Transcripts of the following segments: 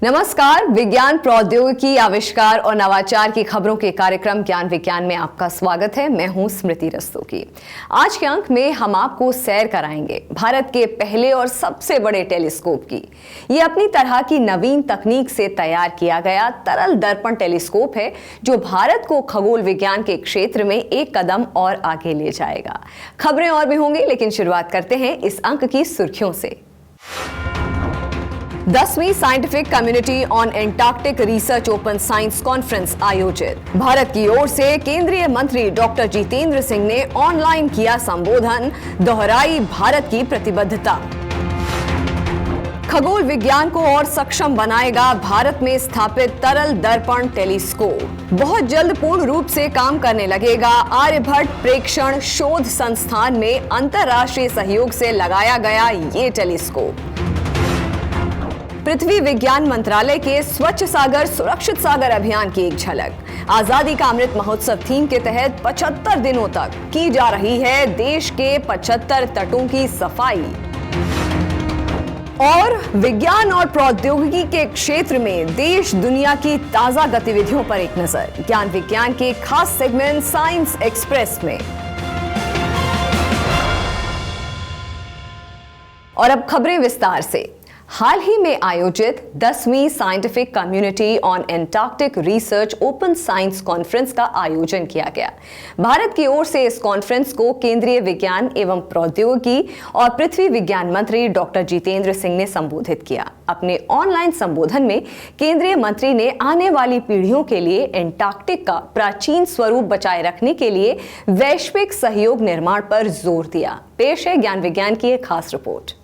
नमस्कार। विज्ञान, प्रौद्योगिकी, आविष्कार और नवाचार की खबरों के कार्यक्रम ज्ञान विज्ञान में आपका स्वागत है। मैं हूं स्मृति रस्तोगी। आज के अंक में हम आपको सैर कराएंगे भारत के पहले और सबसे बड़े टेलीस्कोप की। ये अपनी तरह की नवीन तकनीक से तैयार किया गया तरल दर्पण टेलीस्कोप है, जो भारत को खगोल विज्ञान के क्षेत्र में एक कदम और आगे ले जाएगा। खबरें और भी होंगी, लेकिन शुरुआत करते हैं इस अंक की सुर्खियों से। 10वीं scientific community on Antarctic research open science conference आयोजित। भारत की ओर से केंद्रीय मंत्री डॉक्टर जितेंद्र सिंह ने ऑनलाइन किया संबोधन, दोहराई भारत की प्रतिबद्धता। खगोल विज्ञान को और सक्षम बनाएगा भारत में स्थापित तरल दर्पण टेलीस्कोप। बहुत जल्द पूर्ण रूप से काम करने लगेगा आर्यभट्ट प्रेक्षण शोध संस्थान में अंतर्राष्ट्रीय सहयोग से लगाया गया ये टेलीस्कोप। पृथ्वी विज्ञान मंत्रालय के स्वच्छ सागर सुरक्षित सागर अभियान की एक झलक। आजादी का अमृत महोत्सव थीम के तहत 75 दिनों तक की जा रही है देश के 75 तटों की सफाई। और विज्ञान और प्रौद्योगिकी के क्षेत्र में देश दुनिया की ताजा गतिविधियों पर एक नजर ज्ञान विज्ञान के खास सेगमेंट साइंस एक्सप्रेस में। और अब खबरें विस्तार से। हाल ही में आयोजित 10वीं scientific community on Antarctic research open science conference का आयोजन किया गया। भारत की ओर से इस कॉन्फ्रेंस को केंद्रीय विज्ञान एवं प्रौद्योगिकी और पृथ्वी विज्ञान मंत्री डॉक्टर जितेंद्र सिंह ने संबोधित किया। अपने ऑनलाइन संबोधन में केंद्रीय मंत्री ने आने वाली पीढ़ियों के लिए एंटार्क्टिक का प्राचीन स्वरूप बचाए रखने के लिए वैश्विक सहयोग निर्माण पर जोर दिया। पेश है ज्ञान विज्ञान की एक खास रिपोर्ट।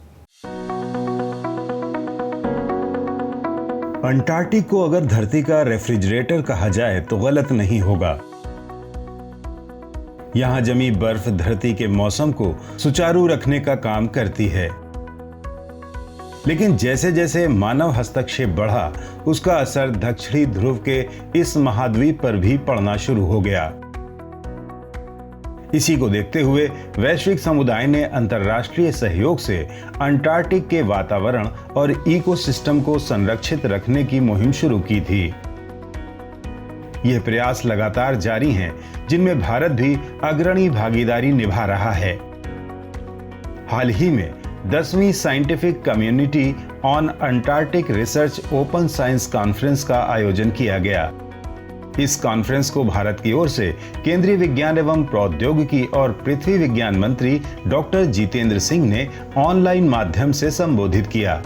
अंटार्कटिक को अगर धरती का रेफ्रिजरेटर कहा जाए तो गलत नहीं होगा। यहां जमी बर्फ धरती के मौसम को सुचारू रखने का काम करती है, लेकिन जैसे जैसे मानव हस्तक्षेप बढ़ा, उसका असर दक्षिणी ध्रुव के इस महाद्वीप पर भी पड़ना शुरू हो गया। इसी को देखते हुए वैश्विक समुदाय ने अंतर्राष्ट्रीय सहयोग से अंटार्कटिक के वातावरण और इकोसिस्टम को संरक्षित रखने की मुहिम शुरू की थी। यह प्रयास लगातार जारी हैं, जिनमें भारत भी अग्रणी भागीदारी निभा रहा है। हाल ही में 10वीं scientific community on Antarctic research open science conference का आयोजन किया गया। इस कॉन्फ्रेंस को भारत की ओर से केंद्रीय विज्ञान एवं प्रौद्योगिकी और पृथ्वी विज्ञान मंत्री डॉक्टर जितेंद्र सिंह ने ऑनलाइन माध्यम से संबोधित किया।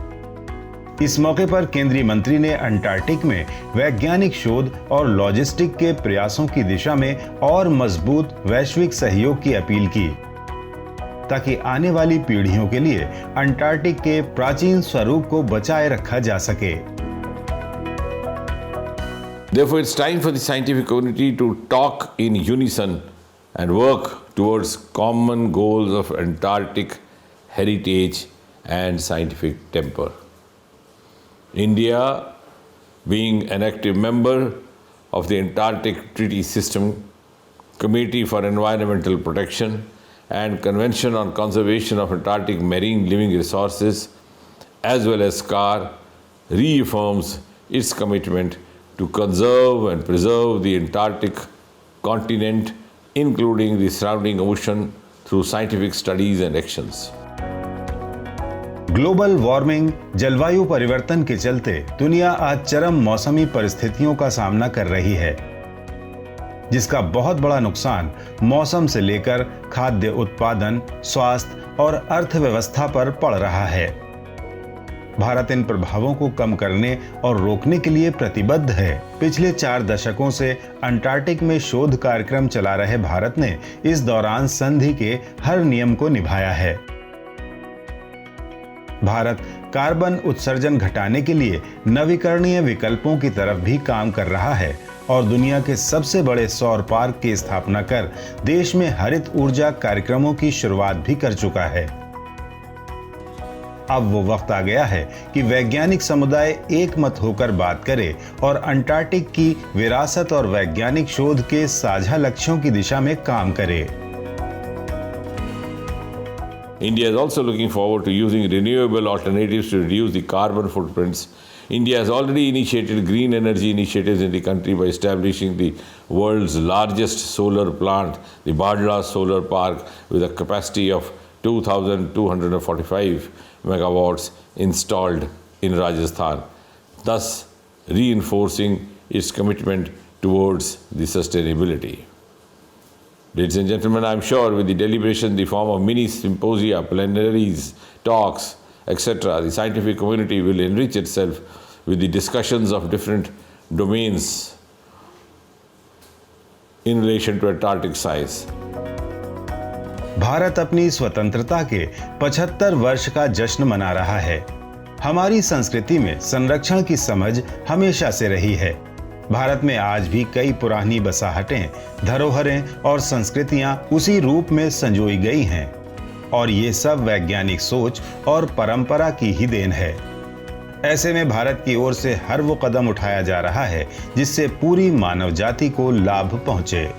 इस मौके पर केंद्रीय मंत्री ने अंटार्कटिक में वैज्ञानिक शोध और लॉजिस्टिक के प्रयासों की दिशा में और मजबूत वैश्विक सहयोग की अपील की, ताकि आने वाली पीढ़ियों के लिए अंटार्कटिक के प्राचीन स्वरूप को बचाए रखा जा सके। Therefore, it's time for the scientific community to talk in unison and work towards common goals of Antarctic heritage and scientific temper. India, being an active member of the Antarctic Treaty System, Committee for Environmental Protection, and Convention on Conservation of Antarctic Marine Living Resources, as well as SCAR, reaffirms its commitment to conserve and preserve the Antarctic continent, including the surrounding ocean, through scientific studies and actions. Global warming, जलवायु परिवर्तन के चलते दुनिया आज चरम मौसमी परिस्थितियों का सामना कर रही है, जिसका बहुत बड़ा नुकसान मौसम से लेकर खाद्य उत्पादन, स्वास्थ्य और अर्थव्यवस्था पर पड़ रहा है। भारत इन प्रभावों को कम करने और रोकने के लिए प्रतिबद्ध है। पिछले 4 दशकों से अंटार्कटिक में शोध कार्यक्रम चला रहे भारत ने इस दौरान संधि के हर नियम को निभाया है। भारत कार्बन उत्सर्जन घटाने के लिए नवीकरणीय विकल्पों की तरफ भी काम कर रहा है और दुनिया के सबसे बड़े सौर पार्क की स्थापना कर देश में हरित ऊर्जा कार्यक्रमों की शुरुआत भी कर चुका है। अब वो वक्त आ गया है कि वैज्ञानिक समुदाय एक मत होकर बात करे और अंटार्कटिक की विरासत और वैज्ञानिक शोध के साझा लक्ष्यों की दिशा में काम करे। India is also looking forward to using renewable alternatives to reduce the carbon footprints India has already initiated green energy initiatives in the country by establishing the world's largest solar plant, the Bhadla Solar Park, with a capacity of 2,245 megawatts installed in Rajasthan, thus reinforcing its commitment towards the sustainability. Ladies and gentlemen, I am sure with the deliberation in the form of mini symposia, plenaries, talks, etc., the scientific community will enrich itself with the discussions of different domains in relation to Antarctic science. Bharat अपनी स्वतंत्रता के 75 वर्ष का जश्न मना रहा है। हमारी संस्कृति में संरक्षण की समझ हमेशा से रही है। भारत में आज भी कई पुरानी बसाहटें, धरोहरें और संस्कृतियां उसी रूप में संजोई गई हैं और ये सब वैज्ञानिक सोच और परंपरा की ही देन है। ऐसे में भारत की ओर से हर वो कदम उठाया जा रहा है जिससे पूरी मानव जाति को लाभ पहुंचे।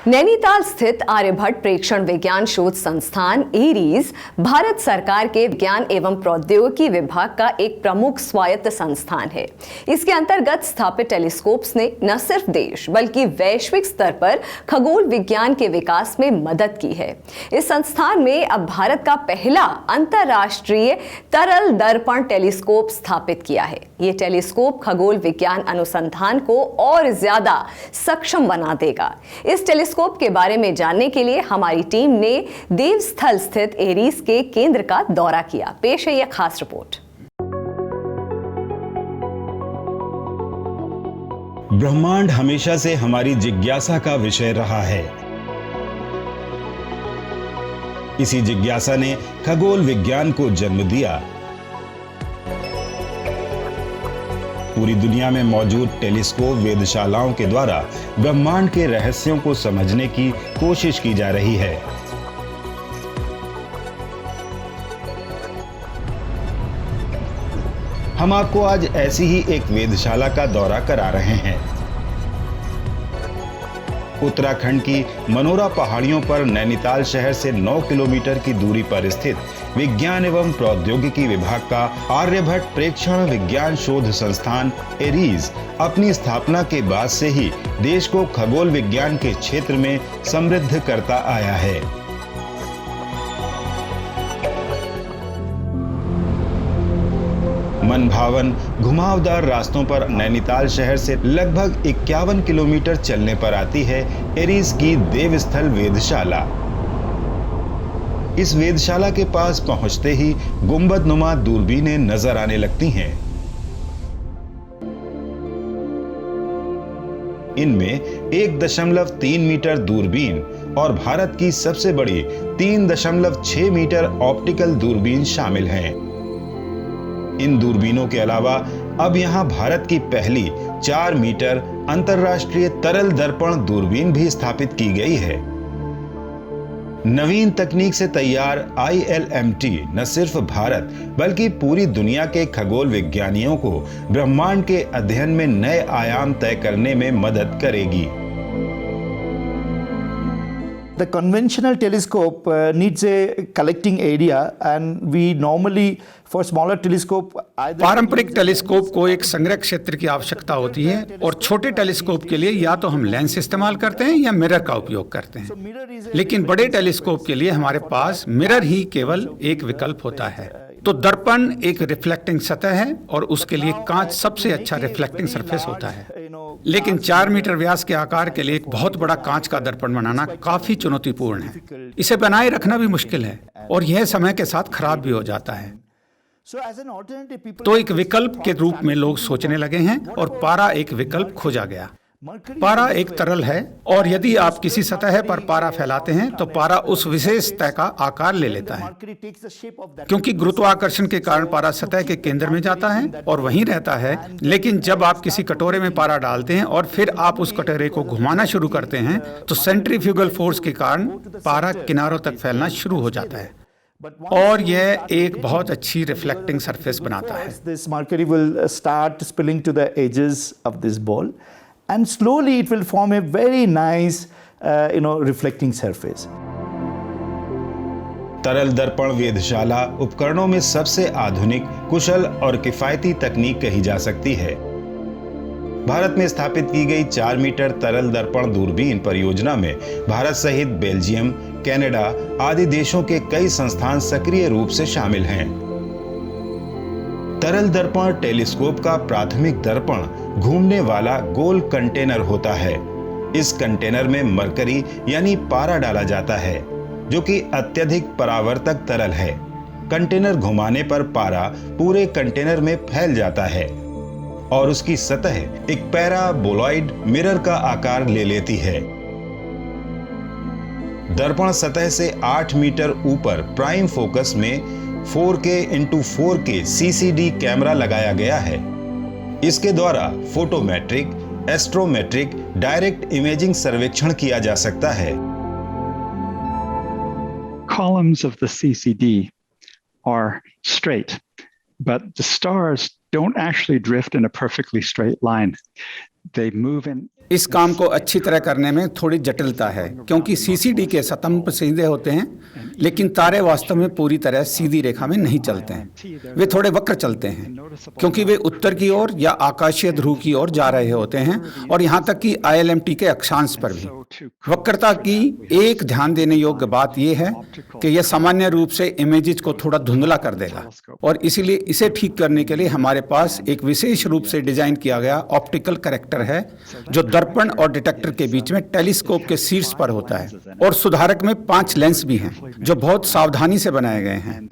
नैनीताल स्थित आर्यभट्ट प्रेक्षण विज्ञान शोध संस्थान एरीज भारत सरकार के विज्ञान एवं प्रौद्योगिकी विभाग का एक प्रमुख स्वायत्त संस्थान है। इसके अंतर्गत स्थापित टेलीस्कोप्स ने न सिर्फ देश बल्कि वैश्विक स्तर पर खगोल विज्ञान के विकास में मदद की है। इस संस्थान में अब भारत का पहला अंतरराष्ट्रीय तरल दर्पण टेलीस्कोप स्थापित किया है। ये टेलीस्कोप खगोल विज्ञान अनुसंधान को और ज्यादा सक्षम बना देगा। इस टेलीस्कोप के बारे में जानने के लिए हमारी टीम ने देवस्थल स्थित एरीज के केंद्र का दौरा किया। पेश है यह खास रिपोर्ट। ब्रह्मांड हमेशा से हमारी जिज्ञासा का विषय रहा है। इसी जिज्ञासा ने खगोल विज्ञान को जन्म दिया। पूरी दुनिया में मौजूद टेलीस्कोप वेधशालाओं के द्वारा ब्रह्मांड के रहस्यों को समझने की कोशिश की जा रही है। हम आपको आज ऐसी ही एक वेधशाला का दौरा करा रहे हैं। उत्तराखंड की मनोरा पहाड़ियों पर नैनीताल शहर से 9 किलोमीटर की दूरी पर स्थित विज्ञान एवं प्रौद्योगिकी विभाग का आर्यभट्ट प्रेक्षण विज्ञान शोध संस्थान एरीज अपनी स्थापना के बाद से ही देश को खगोल विज्ञान के क्षेत्र में समृद्ध करता आया है। मनभावन घुमावदार रास्तों पर नैनीताल शहर से लगभग 51 किलोमीटर चलने पर आती है एरीज की देवस्थल वेधशाला। इस वेधशाला के पास पहुंचते ही गुंबदनुमा दूरबीनें नजर आने लगती हैं। इनमें 1.3 मीटर दूरबीन और भारत की सबसे बड़ी 3.6 मीटर ऑप्टिकल दूरबीन शामिल हैं। इन दूरबीनों के अलावा अब यहां भारत की पहली 4 मीटर अंतरराष्ट्रीय तरल दर्पण दूरबीन भी स्थापित की गई है। नवीन तकनीक से तैयार ILMT न सिर्फ भारत बल्कि पूरी दुनिया के खगोल विज्ञानियों को ब्रह्मांड के अध्ययन में नए आयाम तय करने में मदद करेगी। The conventional telescope needs a collecting area and we normally for smaller telescope पारंपरिक टेलीस्कोप को एक संग्रह क्षेत्र की आवश्यकता होती है और छोटे टेलीस्कोप के लिए या तो हम लेंस इस्तेमाल करते हैं या मिरर का उपयोग करते हैं। लेकिन बड़े टेलीस्कोप के लिए हमारे पास मिरर ही केवल एक विकल्प होता है। तो दर्पण एक रिफ्लेक्टिंग सतह है और उसके लिए कांच सबसे अच्छा रिफ्लेक्टिंग सरफेस होता है। लेकिन 4 मीटर व्यास के आकार के लिए एक बहुत बड़ा कांच का दर्पण बनाना काफी चुनौतीपूर्ण है। इसे बनाए रखना भी मुश्किल है और यह समय के साथ खराब भी हो जाता है। तो एक विकल्प के रूप में लोग सोचने लगे हैं और पारा एक विकल्प खोजा गया। पारा एक तरल है और यदि आप किसी सतह पर पारा फैलाते हैं तो पारा उस विशेष सतह का आकार ले लेता है। क्योंकि गुरुत्वाकर्षण के कारण पारा सतह के केंद्र में जाता है और वहीं रहता है। लेकिन जब आप किसी कटोरे में पारा डालते हैं और फिर आप उस कटोरे को घुमाना शुरू करते हैं तो सेंट्रीफ्यूगल फोर्स के कारण पारा किनारों तक फैलना शुरू हो जाता है और यह एक बहुत अच्छी रिफ्लेक्टिंग सरफेस बनाता है। This mercury will start spilling to the edges of this ball and slowly it will form a very nice reflecting surface. तरल दर्पण वेधशाला उपकरणों में सबसे आधुनिक, कुशल और किफायती तकनीक कही जा सकती है। भारत में स्थापित की गई 4 मीटर तरल दर्पण दूरबीन परियोजना में भारत सहित बेल्जियम, कनाडा आदि देशों के कई संस्थान सक्रिय रूप से शामिल हैं। तरल दर्पण टेलीस्कोप का प्राथमिक दर्पण घूमने वाला गोल कंटेनर होता है। इस कंटेनर में मरकरी यानी पारा डाला जाता है, जो कि अत्यधिक परावर्तक तरल है। कंटेनर घुमाने पर पारा पूरे कंटेनर में फैल जाता है और उसकी सतह एक पैराबोलॉइड मिरर का आकार ले लेती है। दर्पण सतह से 8 मीटर ऊपर प्राइम फोकस में 4K×4K CCD कैमरा लगाया गया है। इसके द्वारा फोटोमेट्रिक, एस्ट्रोमेट्रिक, डायरेक्ट इमेजिंग सर्वेक्षण किया जा सकता है। Columns of the CCD are straight, but the stars don't actually drift in a perfectly straight line. They move in. इस काम को अच्छी तरह करने में थोड़ी जटिलता है, क्योंकि सीसीडी के स्तंभ सीधे होते हैं, लेकिन तारे वास्तव में पूरी तरह सीधी रेखा में नहीं चलते हैं। वे थोड़े वक्र चलते हैं, क्योंकि वे उत्तर की ओर या आकाशीय ध्रुव की ओर जा रहे होते हैं, और यहाँ तक कि ILMT के अक्षांश पर भी। वक्रता की एक ध्यान देने योग्य बात यह है कि यह सामान्य रूप से इमेजेस को थोड़ा धुंधला कर देगा, और इसीलिए इसे ठीक करने के लिए हमारे पास एक विशेष रूप से डिजाइन किया गया ऑप्टिकल करेक्टर है, जो दर्पण और डिटेक्टर के बीच में टेलीस्कोप के शीर्ष पर होता है। और सुधारक में 5 लेंस भी हैं, जो बहुत सावधानी से बनाए गए हैं,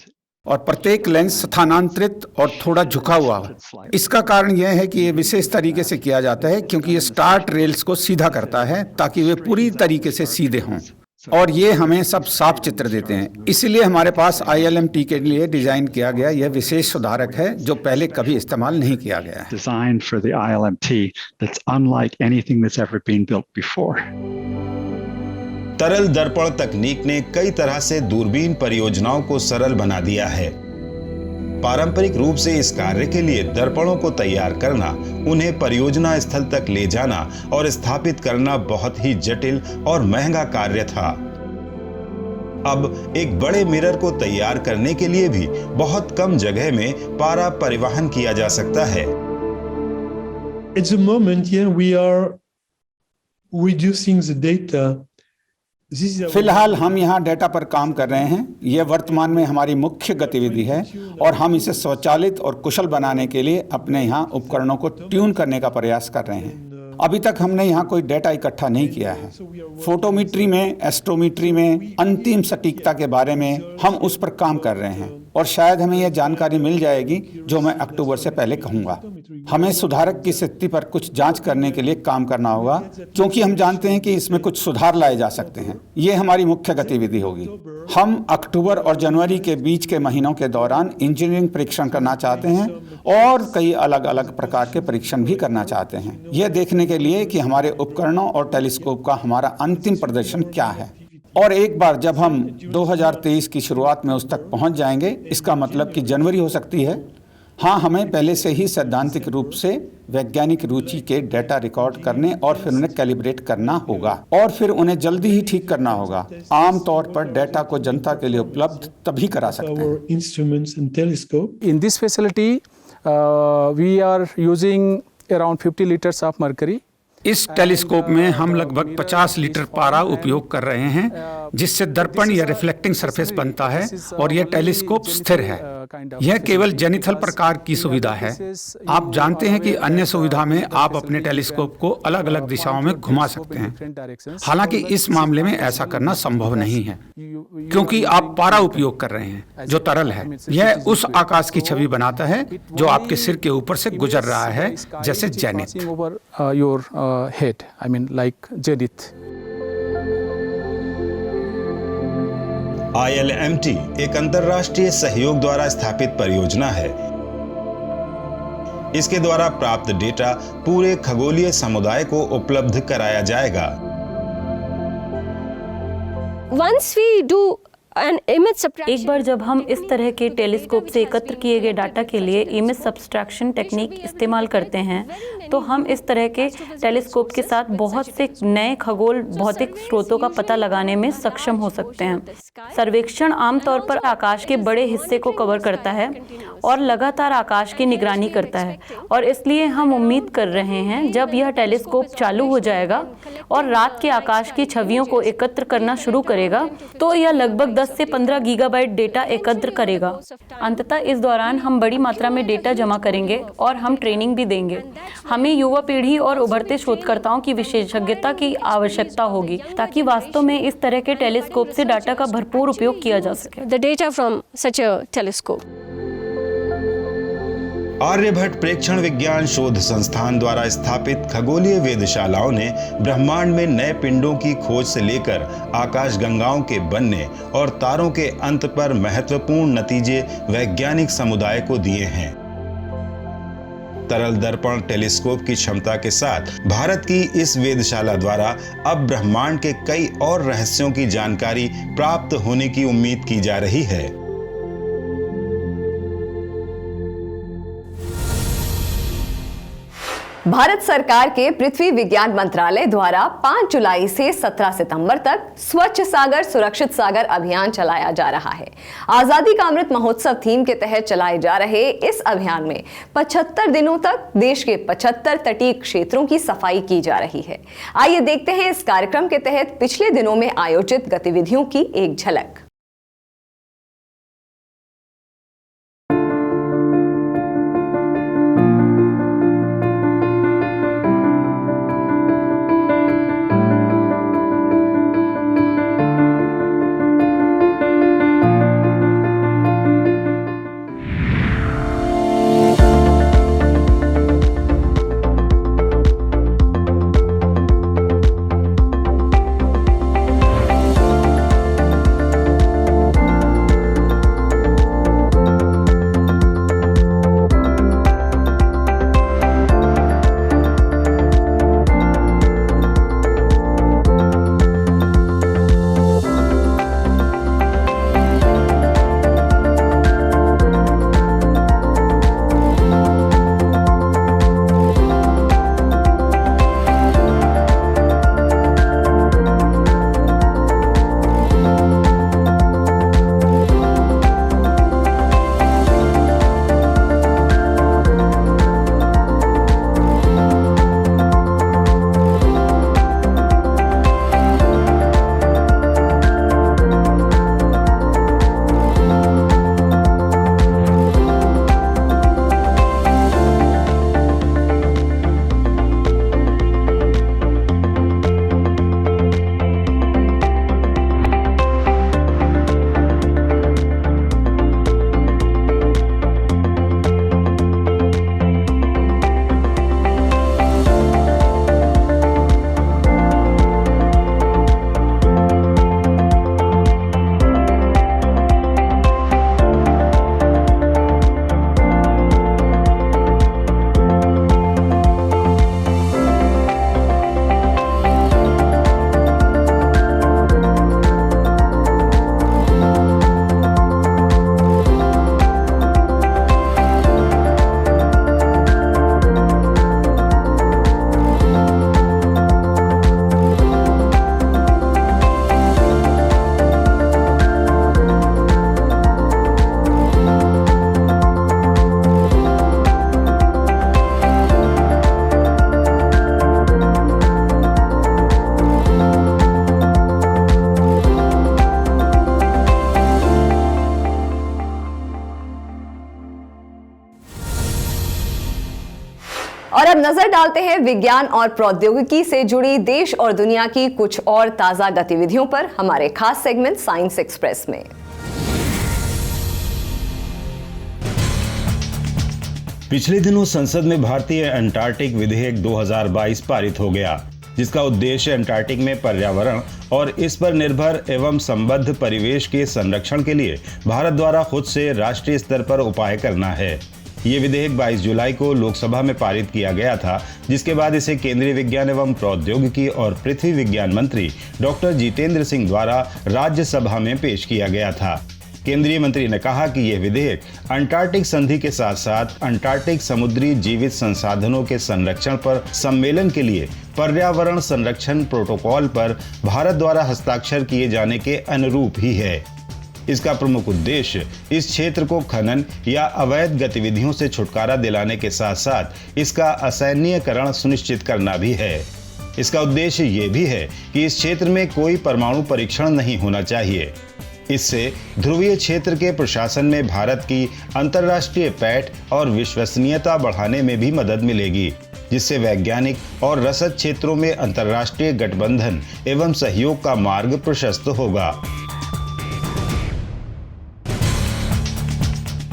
और प्रत्येक लेंस स्थानांतरित और थोड़ा झुका हुआ है। इसका कारण यह है कि यह विशेष तरीके से किया जाता है, क्योंकि यह स्टार्ट रेल्स को सीधा करता है ताकि वे पूरी तरीके से सीधे हों, और ये हमें सब साफ चित्र देते हैं। इसलिए हमारे पास ILMT के लिए डिजाइन किया गया यह विशेष सुधारक है, जो पहले कभी इस्तेमाल नहीं किया गया है। Designed for the ILMT that's unlike anything that's ever been built before. तरल दर्पण तकनीक ने कई तरह से दूरबीन परियोजनाओं को सरल बना दिया है। पारंपरिक रूप से इस कार्य के लिए दर्पणों को तैयार करना, उन्हें परियोजना स्थल तक ले जाना और स्थापित करना बहुत ही जटिल और महंगा कार्य था। अब एक बड़े मिरर को तैयार करने के लिए भी बहुत कम जगह में पारा परिवहन किया जा सकता है। At the moment, we are reducing the data. फिलहाल हम यहाँ डेटा पर काम कर रहे हैं। यह वर्तमान में हमारी मुख्य गतिविधि है, और हम इसे स्वचालित और कुशल बनाने के लिए अपने यहाँ उपकरणों को ट्यून करने का प्रयास कर रहे हैं। अभी तक हमने यहाँ कोई डेटा इकट्ठा नहीं किया है। फोटोमेट्री में, एस्ट्रोमेट्री में अंतिम सटीकता के बारे में हम उस पर काम कर रहे हैं, और शायद हमें यह जानकारी मिल जाएगी जो मैं अक्टूबर से पहले कहूँगा। हमें सुधारक की स्थिति पर कुछ जांच करने के लिए काम करना होगा, क्योंकि हम जानते हैं कि इसमें कुछ सुधार लाए जा सकते हैं। ये हमारी मुख्य गतिविधि होगी। हम अक्टूबर और जनवरी के बीच के महीनों के दौरान इंजीनियरिंग परीक्षण करना चाहते हैं, और कई अलग अलग प्रकार के परीक्षण भी करना चाहते हैं, यह देखने के लिए कि हमारे उपकरणों और टेलीस्कोप का हमारा अंतिम प्रदर्शन क्या है। और एक बार जब हम 2023 की शुरुआत में उस तक पहुंच जाएंगे, इसका मतलब कि जनवरी हो सकती है। हाँ, हमें पहले से ही सैद्धांतिक रूप से वैज्ञानिक रुचि के डेटा रिकॉर्ड करने और फिर उन्हें कैलिब्रेट करना होगा, और फिर उन्हें जल्दी ही ठीक करना होगा। आमतौर पर डेटा को जनता के लिए उपलब्ध तभी करा सकते हैं। In this facility, we are using around 50 liters of mercury. इस टेलीस्कोप में हम लगभग 50 लीटर पारा उपयोग कर रहे हैं, जिससे दर्पण या रिफ्लेक्टिंग सरफेस बनता है, और यह टेलीस्कोप स्थिर है। यह केवल जेनिथल प्रकार की सुविधा है। आप जानते हैं कि अन्य सुविधा में आप अपने टेलीस्कोप को अलग अलग दिशाओं में घुमा सकते हैं। हालांकि इस मामले में ऐसा करना संभव नहीं है, क्योंकि आप पारा उपयोग कर रहे हैं, जो तरल है। यह उस आकाश की छवि बनाता है जो आपके सिर के ऊपर से गुजर रहा है, जैसे zenith. Head, I mean like zenith. ILMT एक अंतर्राष्ट्रीय सहयोग द्वारा स्थापित परियोजना है। इसके द्वारा प्राप्त डेटा पूरे खगोलीय समुदाय को उपलब्ध कराया जाएगा। Once we do एक बार जब हम इस तरह के टेलीस्कोप से एकत्र किए गए डाटा के लिए इमेज सब्सट्रैक्शन टेक्निक इस्तेमाल करते हैं तो हम इस तरह के टेलीस्कोप के साथ बहुत से नए खगोल भौतिक स्रोतों का पता लगाने में सक्षम हो सकते हैं। सर्वेक्षण आमतौर पर आकाश के बड़े हिस्से को कवर करता है और लगातार आकाश की निगरानी करता है, और इसलिए हम उम्मीद कर रहे हैं जब यह टेलीस्कोप चालू हो जाएगा और रात के आकाश की छवियों को एकत्र करना शुरू करेगा तो यह लगभग 10 से 15 गीगाबाइट डेटा एकत्र करेगा। अंततः इस दौरान हम बड़ी मात्रा में डेटा जमा करेंगे और हम ट्रेनिंग भी देंगे। हमें युवा पीढ़ी और उभरते शोधकर्ताओं की विशेषज्ञता की आवश्यकता होगी ताकि वास्तव में इस तरह के टेलीस्कोप से डाटा का भरपूर उपयोग किया जा सके। The data from such a telescope. Aryabhata प्रेक्षण विज्ञान शोध संस्थान द्वारा स्थापित खगोलीय वेधशालाओं ने ब्रह्मांड में नए पिंडों की खोज से लेकर आकाशगंगाओं के बनने और तारों के अंत पर महत्वपूर्ण नतीजे वैज्ञानिक समुदाय को दिए हैं। तरल दर्पण टेलीस्कोप की क्षमता के साथ भारत की इस वेधशाला द्वारा अब ब्रह्मांड के कई और रहस्यों की जानकारी प्राप्त होने की उम्मीद की जा रही है। भारत सरकार के पृथ्वी विज्ञान मंत्रालय द्वारा 5 जुलाई से 17 सितंबर तक स्वच्छ सागर सुरक्षित सागर अभियान चलाया जा रहा है। आजादी का अमृत महोत्सव थीम के तहत चलाए जा रहे इस अभियान में 75 दिनों तक देश के 75 तटीय क्षेत्रों की सफाई की जा रही है। आइए देखते हैं इस कार्यक्रम के तहत पिछले दिनों में आयोजित गतिविधियों की एक झलक। और अब नजर डालते हैं विज्ञान और प्रौद्योगिकी से जुड़ी देश और दुनिया की कुछ और ताजा गतिविधियों पर हमारे खास सेगमेंट साइंस एक्सप्रेस में। पिछले दिनों संसद में भारतीय अंटार्कटिक विधेयक 2022 पारित हो गया, जिसका उद्देश्य अंटार्कटिक में पर्यावरण और इस पर निर्भर एवं संबद्ध परिवेश के संरक्षण के लिए भारत द्वारा खुद से राष्ट्रीय स्तर पर उपाय करना है। ये विधेयक 22 जुलाई को लोकसभा में पारित किया गया था, जिसके बाद इसे केंद्रीय विज्ञान एवं प्रौद्योगिकी और पृथ्वी विज्ञान मंत्री डॉक्टर जितेंद्र सिंह द्वारा राज्यसभा में पेश किया गया था। केंद्रीय मंत्री ने कहा कि यह विधेयक अंटार्कटिक संधि के साथ साथ अंटार्कटिक समुद्री जीवित संसाधनों के संरक्षण पर सम्मेलन के लिए पर्यावरण संरक्षण प्रोटोकॉल पर भारत द्वारा हस्ताक्षर किए जाने के अनुरूप ही है। इसका प्रमुख उद्देश्य इस क्षेत्र को खनन या अवैध गतिविधियों से छुटकारा दिलाने के साथ साथ इसका असैन्यकरण सुनिश्चित करना भी है। इसका उद्देश्य ये भी है कि इस क्षेत्र में कोई परमाणु परीक्षण नहीं होना चाहिए। इससे ध्रुवीय क्षेत्र के प्रशासन में भारत की अंतर्राष्ट्रीय पैठ और विश्वसनीयता बढ़ाने में भी मदद मिलेगी, जिससे वैज्ञानिक और रसद क्षेत्रों में अंतर्राष्ट्रीय गठबंधन एवं सहयोग का मार्ग प्रशस्त होगा।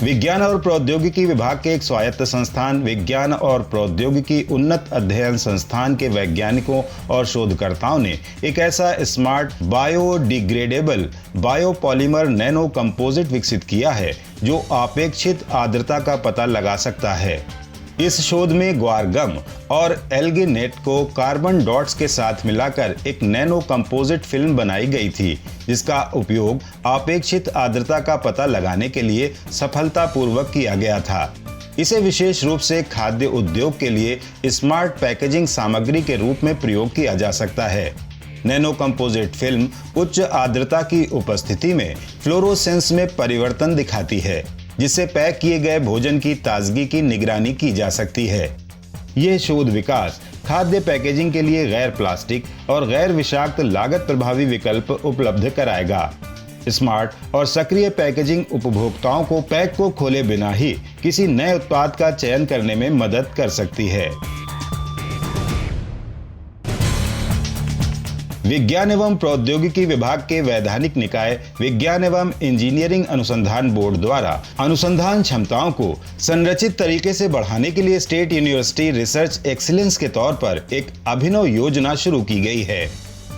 विज्ञान और प्रौद्योगिकी विभाग के एक स्वायत्त संस्थान विज्ञान और प्रौद्योगिकी उन्नत अध्ययन संस्थान के वैज्ञानिकों और शोधकर्ताओं ने एक ऐसा smart biodegradable biopolymer nano composite विकसित किया है जो अपेक्षित आर्द्रता का पता लगा सकता है। इस शोध में ग्वारगम और एल्गिनेट को कार्बन डॉट्स के साथ मिलाकर एक नैनो कंपोजिट फिल्म बनाई गई थी, जिसका उपयोग अपेक्षित आर्द्रता का पता लगाने के लिए सफलतापूर्वक किया गया था। इसे विशेष रूप से खाद्य उद्योग के लिए स्मार्ट पैकेजिंग सामग्री के रूप में प्रयोग किया जा सकता है। नैनो कंपोजिट फिल्म उच्च आर्द्रता की उपस्थिति में फ्लोरोसेंस में परिवर्तन दिखाती है, जिससे पैक किए गए भोजन की ताजगी की निगरानी की जा सकती है। यह शोध विकास खाद्य पैकेजिंग के लिए गैर प्लास्टिक और गैर विषाक्त लागत प्रभावी विकल्प उपलब्ध कराएगा। स्मार्ट और सक्रिय पैकेजिंग उपभोक्ताओं को पैक को खोले बिना ही किसी नए उत्पाद का चयन करने में मदद कर सकती है। विज्ञान एवं प्रौद्योगिकी विभाग के वैधानिक निकाय विज्ञान एवं इंजीनियरिंग अनुसंधान बोर्ड द्वारा अनुसंधान क्षमताओं को संरचित तरीके से बढ़ाने के लिए स्टेट यूनिवर्सिटी रिसर्च एक्सीलेंस के तौर पर एक अभिनव योजना शुरू की गई है।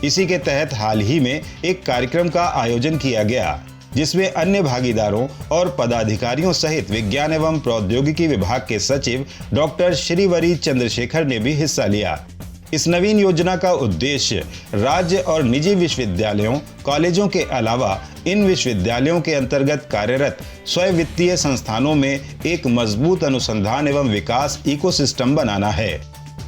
इसी के तहत हाल ही में एक कार्यक्रम का आयोजन किया गया, जिसमें अन्य भागीदारों और पदाधिकारियों सहित विज्ञान एवं प्रौद्योगिकी विभाग के सचिव डॉक्टर श्रीवरी चंद्रशेखर ने भी हिस्सा लिया। इस नवीन योजना का उद्देश्य राज्य और निजी विश्वविद्यालयों, कॉलेजों के अलावा इन विश्वविद्यालयों के अंतर्गत कार्यरत स्वयं वित्तीय संस्थानों में एक मजबूत अनुसंधान एवं विकास इकोसिस्टम बनाना है।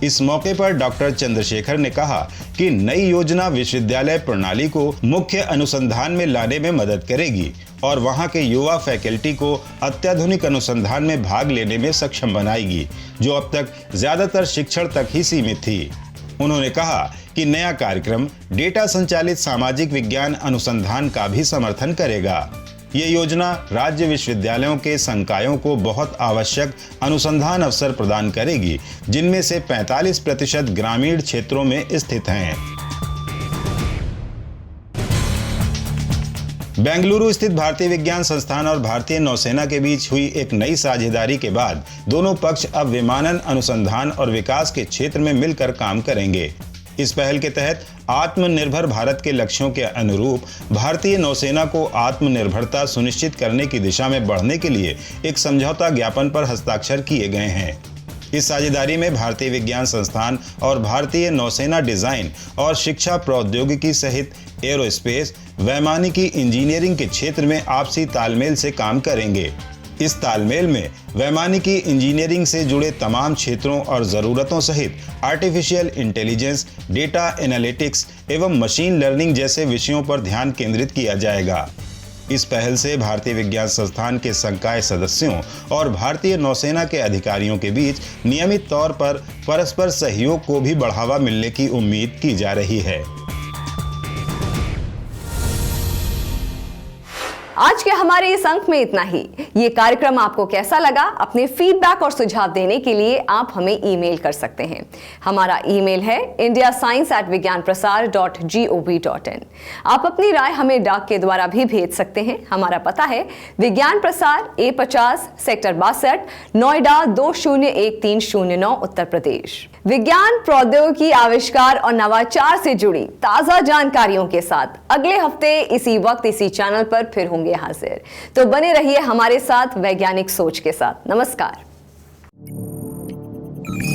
इस मौके पर डॉक्टर चंद्रशेखर ने कहा कि नई योजना विश्वविद्यालय प्रणाली को मुख्य अनुसंधान में लाने में मदद करेगी और वहां के युवा फैकल्टी को अत्याधुनिक अनुसंधान में भाग लेने में सक्षम बनाएगी, जो अब तक ज्यादातर शिक्षण तक ही सीमित थी। उन्होंने कहा कि नया कार्यक्रम डेटा संचालित सामाजिक विज्ञान अनुसंधान का भी समर्थन करेगा। ये योजना राज्य विश्वविद्यालयों के संकायों को बहुत आवश्यक अनुसंधान अवसर प्रदान करेगी, जिनमें से 45% ग्रामीण क्षेत्रों में स्थित हैं। बेंगलुरु स्थित भारतीय विज्ञान संस्थान और भारतीय नौसेना के बीच हुई एक नई साझेदारी के बाद दोनों पक्ष अब विमानन अनुसंधान और विकास के क्षेत्र में मिलकर काम करेंगे। इस पहल के तहत आत्मनिर्भर भारत के लक्ष्यों के अनुरूप भारतीय नौसेना को आत्मनिर्भरता सुनिश्चित करने की दिशा में बढ़ने के लिए एक समझौता ज्ञापन पर हस्ताक्षर किए गए हैं। इस साझेदारी में भारतीय विज्ञान संस्थान और भारतीय नौसेना डिजाइन और शिक्षा प्रौद्योगिकी सहित एरोस्पेस, वैमानिकी इंजीनियरिंग के क्षेत्र में आपसी तालमेल से काम करेंगे। इस तालमेल में वैमानिकी इंजीनियरिंग से जुड़े तमाम क्षेत्रों और ज़रूरतों सहित आर्टिफिशियल इंटेलिजेंस, डेटा एनालिटिक्स एवं मशीन लर्निंग जैसे विषयों पर ध्यान केंद्रित किया जाएगा। इस पहल से भारतीय विज्ञान संस्थान के संकाय सदस्यों और भारतीय नौसेना के अधिकारियों के बीच नियमित तौर पर परस्पर सहयोग को भी बढ़ावा मिलने की उम्मीद की जा रही है। आज के हमारे इस अंक में इतना ही। ये कार्यक्रम आपको कैसा लगा? अपने फीडबैक और सुझाव देने के लिए आप हमें ईमेल कर सकते हैं। हमारा ईमेल है indiascience@vigyanprasar.gov.in। आप अपनी राय हमें डाक के द्वारा भी भेज सकते हैं। हमारा पता है विज्ञान प्रसार, A50, सेक्टर 62, नोएडा 201309, उत्तर प्रदेश। विज्ञान, प्रौद्योगिकी, आविष्कार और नवाचार से जुड़ी ताजा जानकारियों के साथ अगले हफ्ते इसी वक्त इसी चैनल पर फिर होंगे हाजिर। तो बने रहिए हमारे साथ वैज्ञानिक सोच के साथ। नमस्कार। को।